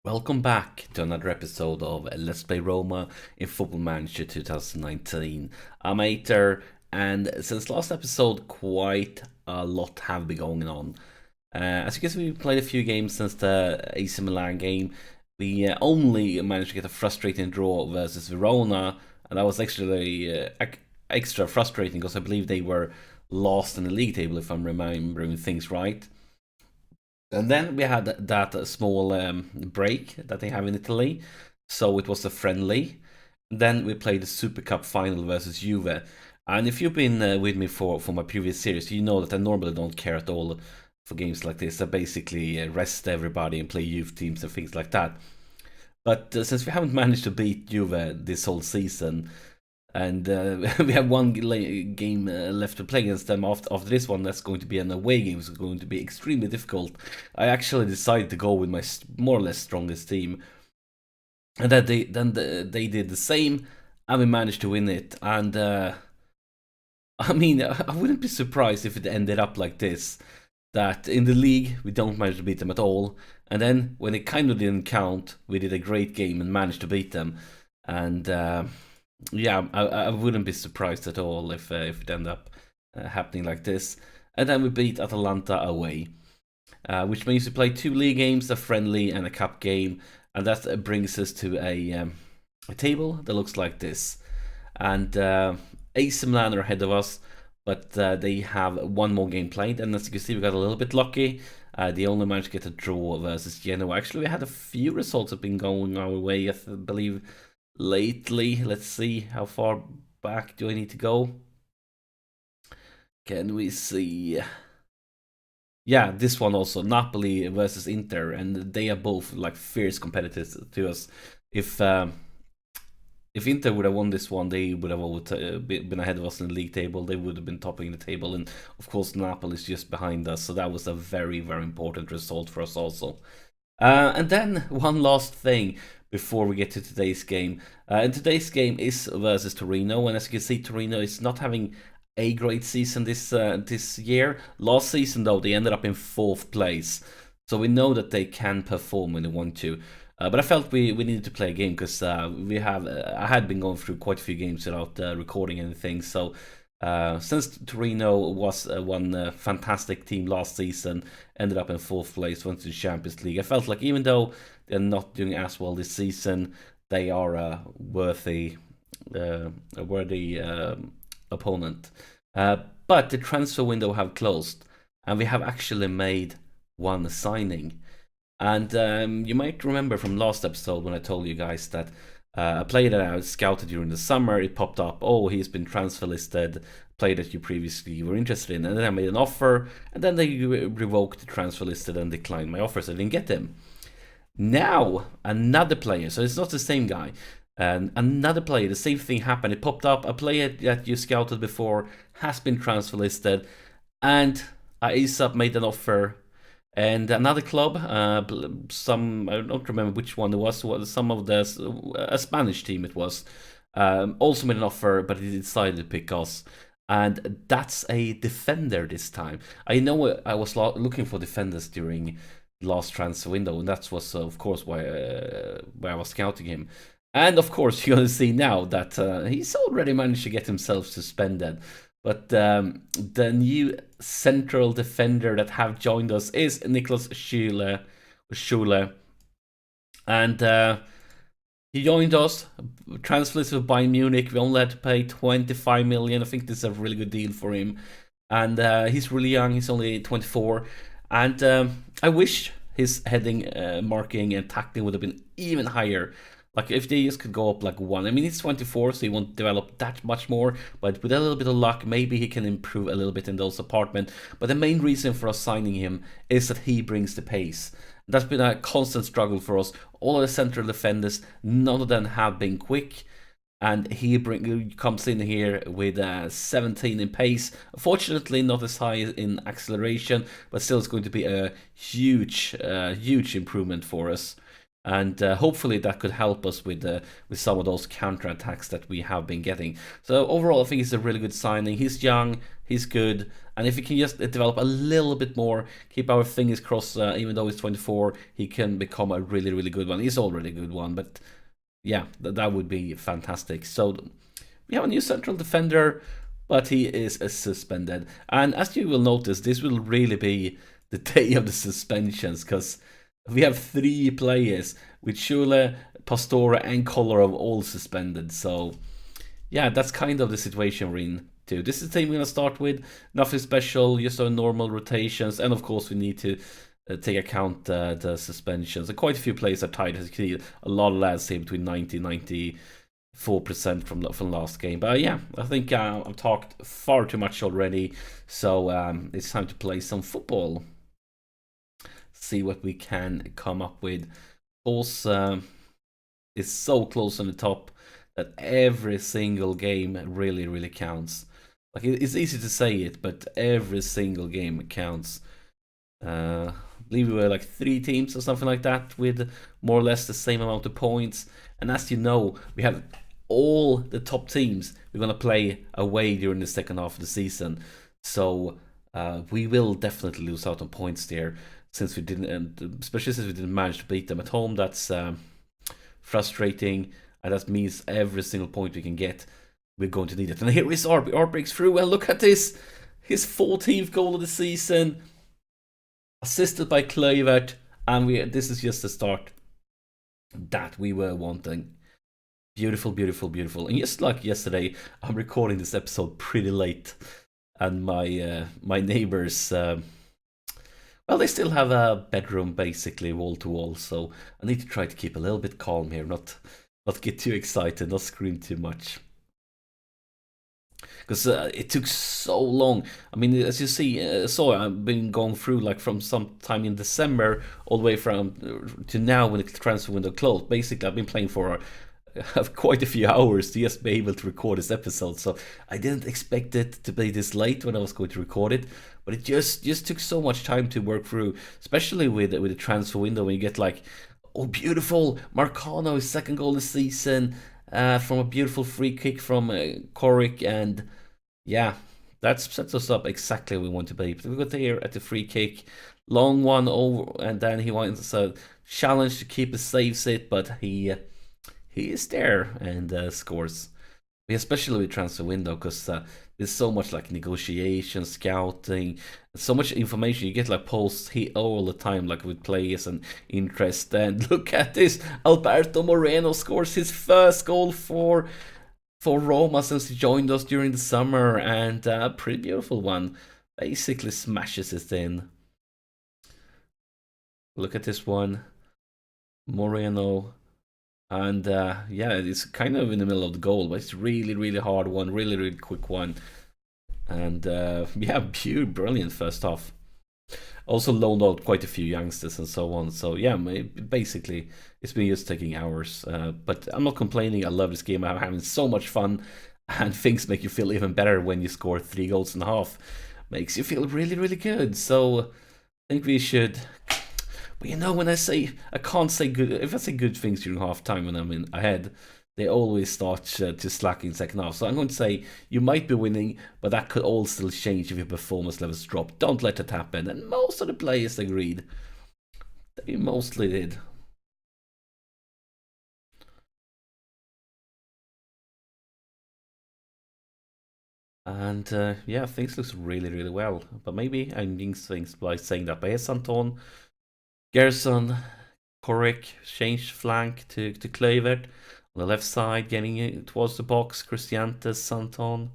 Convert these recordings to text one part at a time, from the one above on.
Welcome back to another episode of Let's Play Roma in Football Manager 2019. I'm Ater, and since last episode, quite a lot have been going on. As you can see, we played a few games since the AC Milan game. We only managed to get a frustrating draw versus Verona, and that was actually extra frustrating because I believe they were lost in the league table, if I'm remembering things right. And then we had that small break that they have in Italy, so it was a friendly. Then we played the Super Cup final versus Juve. And if you've been with me for my previous series, you know that I normally don't care at all for games like this. I basically rest everybody and play youth teams and things like that. But since we haven't managed to beat Juve this whole season, and we have one game left to play against them. After this one, that's going to be an away game. It's going to be extremely difficult. I actually decided to go with my more or less strongest team, and that they did the same, and we managed to win it. And I mean, I wouldn't be surprised if it ended up like this. That in the league we don't manage to beat them at all, and then when it kind of didn't count, we did a great game and managed to beat them. And yeah, I wouldn't be surprised at all if it ended up happening like this. And then we beat Atalanta away, which means we play two league games, a friendly and a cup game, and that brings us to a table that looks like this. And AC Milan are ahead of us, but they have one more game played, and as you can see, we got a little bit lucky. They only managed to get a draw versus Genoa. Actually, we had a few results have been going our way, I believe lately. Let's see, how far back do I need to go? Can we see? Yeah, this one also, Napoli versus Inter, and they are both like fierce competitors to us. If Inter would have won this one, they would have been ahead of us in the league table. They would have been topping the table, and of course Napoli is just behind us. So that was a very, very important result for us also. And then one last thing before we get to today's game. And today's game is versus Torino, and as you can see, Torino is not having a great season this year. Last season, though, they ended up in fourth place, so we know that they can perform when they want to. But I felt we needed to play a game because I had been going through quite a few games without recording anything. So since Torino was one fantastic team last season, ended up in fourth place, went to the Champions League, I felt like even though they're not doing as well this season, they are a worthy opponent. But the transfer window have closed, and we have actually made one signing. And you might remember from last episode when I told you guys that a player that I scouted during the summer, it popped up, oh, he's been transfer listed, player that you previously were interested in. And then I made an offer, and then they revoked the transfer listed and declined my offer, so I didn't get him. Now, another player, so it's not the same guy, and another player, the same thing happened. It popped up, a player that you scouted before has been transfer listed, and I ASAP made an offer. And another club, some I don't remember which one it was some of a Spanish team it was, also made an offer, but he decided to pick us. And that's a defender this time. I know I was looking for defenders during last transfer window, and that was of course why I was scouting him. And of course, you're gonna see now that he's already managed to get himself suspended. But the new central defender that have joined us is Nicholas Schule. And he joined us, transferred to Bayern Munich. We only had to pay 25 million. I think this is a really good deal for him. And he's really young, he's only 24. And I wish his heading, marking, and tackling would have been even higher. Like if they just could go up like one. I mean, he's 24, so he won't develop that much more. But with a little bit of luck, maybe he can improve a little bit in those departments. But the main reason for us signing him is that he brings the pace. That's been a constant struggle for us. All of the central defenders, none of them have been quick. And he comes in here with 17 in pace. Fortunately, not as high in acceleration, but still it's going to be a huge improvement for us. And hopefully that could help us with some of those counterattacks that we have been getting. So overall, I think it's a really good signing. He's young, he's good, and if he can just develop a little bit more, keep our fingers crossed. Even though he's 24, he can become a really, really good one. He's already a good one, but yeah, that would be fantastic. So we have a new central defender, but he is suspended. And as you will notice, this will really be the day of the suspensions, because we have 3 players with Schule, Pastore, and Kolarov all suspended. So yeah, that's kind of the situation we're in too. This is the team we're gonna start with. Nothing special, just our normal rotations, and of course we need to take account the suspensions. And quite a few players are tied. As you can see, a lot of lads here between 90-94% from last game. But yeah, I think I've talked far too much already. So it's time to play some football. See what we can come up with. Pulse is so close on the top that every single game really, really counts. Like, it's easy to say it, but every single game counts. I believe we were like 3 teams or something like that with more or less the same amount of points. And as you know, we have all the top teams we're gonna play away during the second half of the season. So we will definitely lose out on points there, since we didn't, and especially since we didn't manage to beat them at home. That's frustrating, and that means every single point we can get, we're going to need it. And here is Arp. Arp breaks through, and look at this, his 14th goal of the season, assisted by Kluivert, and this is just the start that we were wanting. Beautiful, beautiful, beautiful. And just like yesterday, I'm recording this episode pretty late, and my neighbors, well, they still have a bedroom basically wall to wall, so I need to try to keep a little bit calm here, not get too excited, not scream too much. Because it took so long. I mean, as you see, I've been going through like from some time in December all the way from to now when the transfer window closed. Basically, I've been playing for quite a few hours to just be able to record this episode. So I didn't expect it to be this late when I was going to record it, but it just took so much time to work through, especially with the transfer window, when you get like, oh, beautiful, Marcano, his 2nd goal this season, from a beautiful free kick from Korik, and yeah, that sets us up exactly where we want to be. But we got here at the free kick, long one over, and then he wants a challenge to keep it, saves it, but he is there and scores. Especially with transfer window, because there's so much like negotiation, scouting, so much information. You get like posts all the time, like with players and interest. And look at this, Alberto Moreno scores his 1st goal for Roma since he joined us during the summer, and a pretty beautiful one. Basically smashes it in. Look at this one, Moreno. And yeah, it's kind of in the middle of the goal, but it's really, really hard one, really, really quick one. And yeah, brilliant first half. Also loaned out quite a few youngsters and so on. So yeah, basically it's been just taking hours. But I'm not complaining. I love this game. I'm having so much fun, and things make you feel even better when you score 3 goals and a half. Makes you feel really, really good. So I think we should. But you know, when I can't say good, if I say good things during half time when I'm ahead, they always start to slack in second half. So I'm going to say you might be winning, but that could all still change if your performance levels drop. Don't let that happen. And most of the players agreed. They mostly did. And yeah, things looks really, really well. But maybe I'm doing things by saying that by Santon, Gerson, Korik, changed flank to Kluivert. On the left side, getting it towards the box, Cristiante, Santon.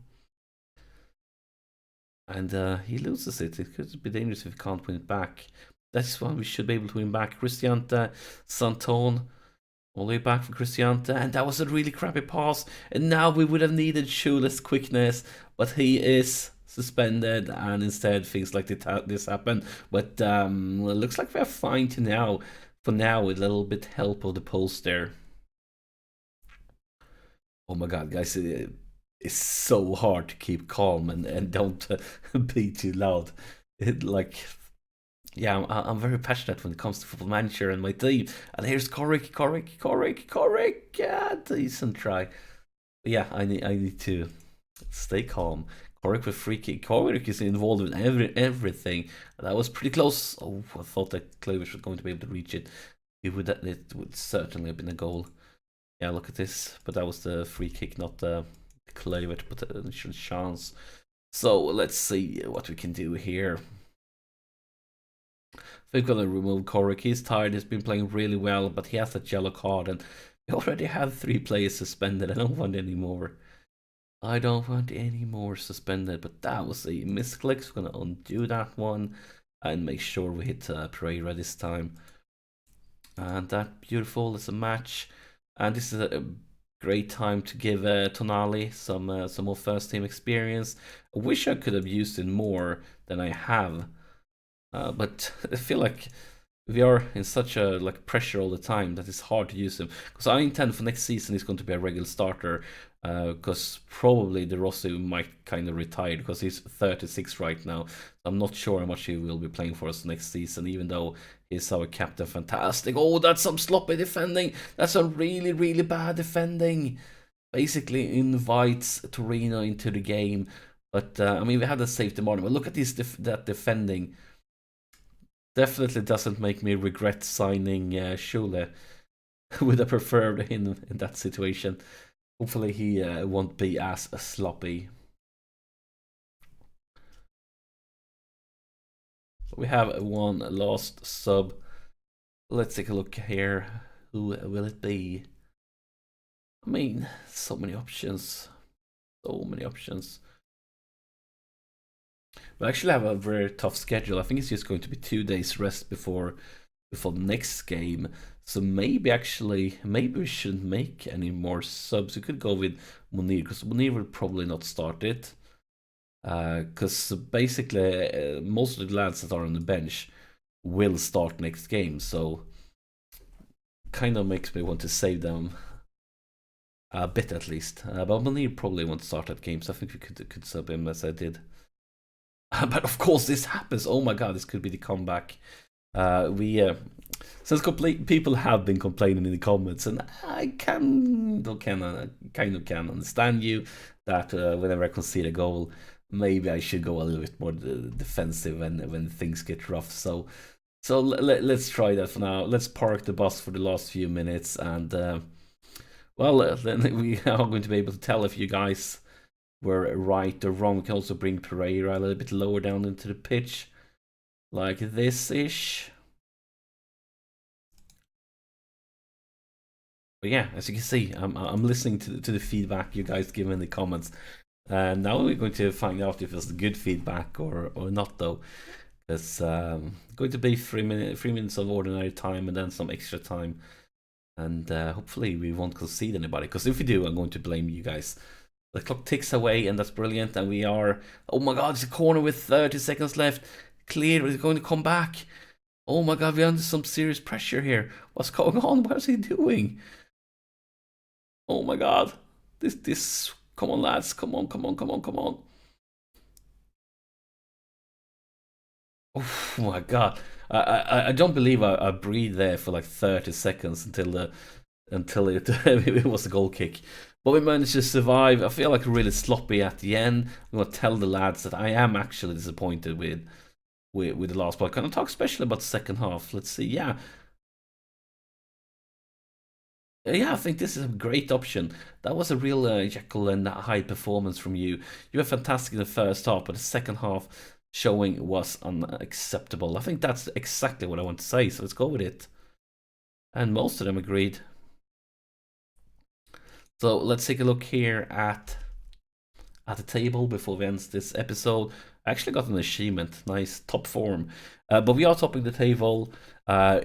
And he loses it. It could be dangerous if he can't win it back. That's why we should be able to win back. Cristiante, Santon, all the way back for Cristiante. And that was a really crappy pass. And now we would have needed Schule's quickness, but he is suspended, and instead things like this happen. But it looks like we're fine to now. For now, with a little bit help of the post there. Oh my god, guys, it's so hard to keep calm and don't be too loud. Yeah, I'm very passionate when it comes to Football Manager and my team. And here's Corrick. Yeah, decent try. But yeah, I need to stay calm. Corrick with free kick. Corrick is involved in everything. That was pretty close. Oh, I thought that Klavish was going to be able to reach it. It would certainly have been a goal. Yeah, look at this. But that was the free kick, not the Klavish potential chance. So let's see what we can do here. We're gonna remove Corrick. He's tired. He's been playing really well, but he has that yellow card, and we already have 3 players suspended. I don't want any more. I don't want any more suspended. But that was a misclick. So we're gonna undo that one and make sure we hit Pereira this time. And that beautiful is a match. And this is a great time to give Tonali some more first team experience. I wish I could have used it more than I have. But I feel like we are in such a pressure all the time that it's hard to use him. Because I intend for next season he's going to be a regular starter. Because probably De Rossi might kind of retire because he's 36 right now. I'm not sure how much he will be playing for us next season, even though he's our captain. Fantastic. Oh, that's some sloppy defending. That's some really, really bad defending. Basically invites Torino into the game. But, I mean, we had a safety margin. But look at that defending. Definitely doesn't make me regret signing Schule. Would have preferred him in that situation. Hopefully he won't be as sloppy. We have one last sub. Let's take a look here. Who will it be? I mean, so many options. So many options. We actually have a very tough schedule. I think it's just going to be 2 days rest before the next game. So maybe we shouldn't make any more subs. We could go with Munir because Munir will probably not start it. Because basically most of the lads that are on the bench will start next game. So kind of makes me want to save them a bit at least. But Munir probably won't start that game. So I think we could sub him as I did. But of course this happens. Oh my god, this could be the comeback. Since people have been complaining in the comments, and I kind of can understand you that whenever I concede a goal, maybe I should go a little bit more defensive when things get rough. So let's try that for now. Let's park the bus for the last few minutes, and then we are going to be able to tell if you guys were right or wrong. We can also bring Pereira a little bit lower down into the pitch, like this-ish. But yeah, as you can see, I'm listening to the feedback you guys give in the comments. And now we're going to find out if it's good feedback or not, though. It's going to be 3 minutes of ordinary time and then some extra time. And hopefully we won't concede anybody. Because if we do, I'm going to blame you guys. The clock ticks away, and that's brilliant. And we are... Oh my god, it's a corner with 30 seconds left. Clear, is going to come back. Oh my god, we're under some serious pressure here. What's going on? What is he doing? Oh my god. This... Come on, lads. Come on. Oh my god. I don't believe I breathed there for like 30 seconds until it was a goal kick. But we managed to survive. I feel like really sloppy at the end. I'm gonna tell the lads that I am actually disappointed with the last part. Can I talk especially about the second half? Let's see. Yeah, I think this is a great option. That was a real Jekyll and Hyde performance from you. You were fantastic in the first half, but the second half showing was unacceptable. I think that's exactly what I want to say, so let's go with it. And most of them agreed. So let's take a look here at the table before we end this episode. I actually got an achievement, nice, top form. But we are topping the table.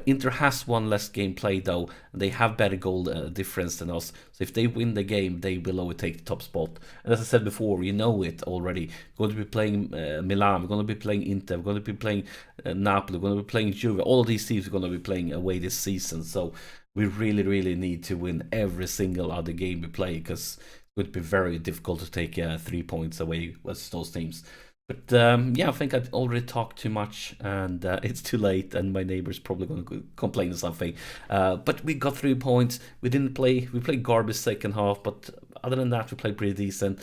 Inter has one less game played though, and they have better goal difference than us. So if they win the game, they will overtake the top spot. And as I said before, you know it already. We're going to be playing Milan, we're going to be playing Inter, we're going to be playing Napoli, we're going to be playing Juve. All of these teams are going to be playing away this season. So we really, really need to win every single other game we play, because it would be very difficult to take 3 points away with those teams. But yeah, I think I've already talked too much, and it's too late, and my neighbor's probably going to complain or something. But we got 3 points. We didn't play. We played garbage second half, but other than that, we played pretty decent.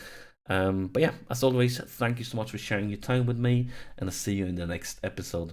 But yeah, as always, thank you so much for sharing your time with me, and I'll see you in the next episode.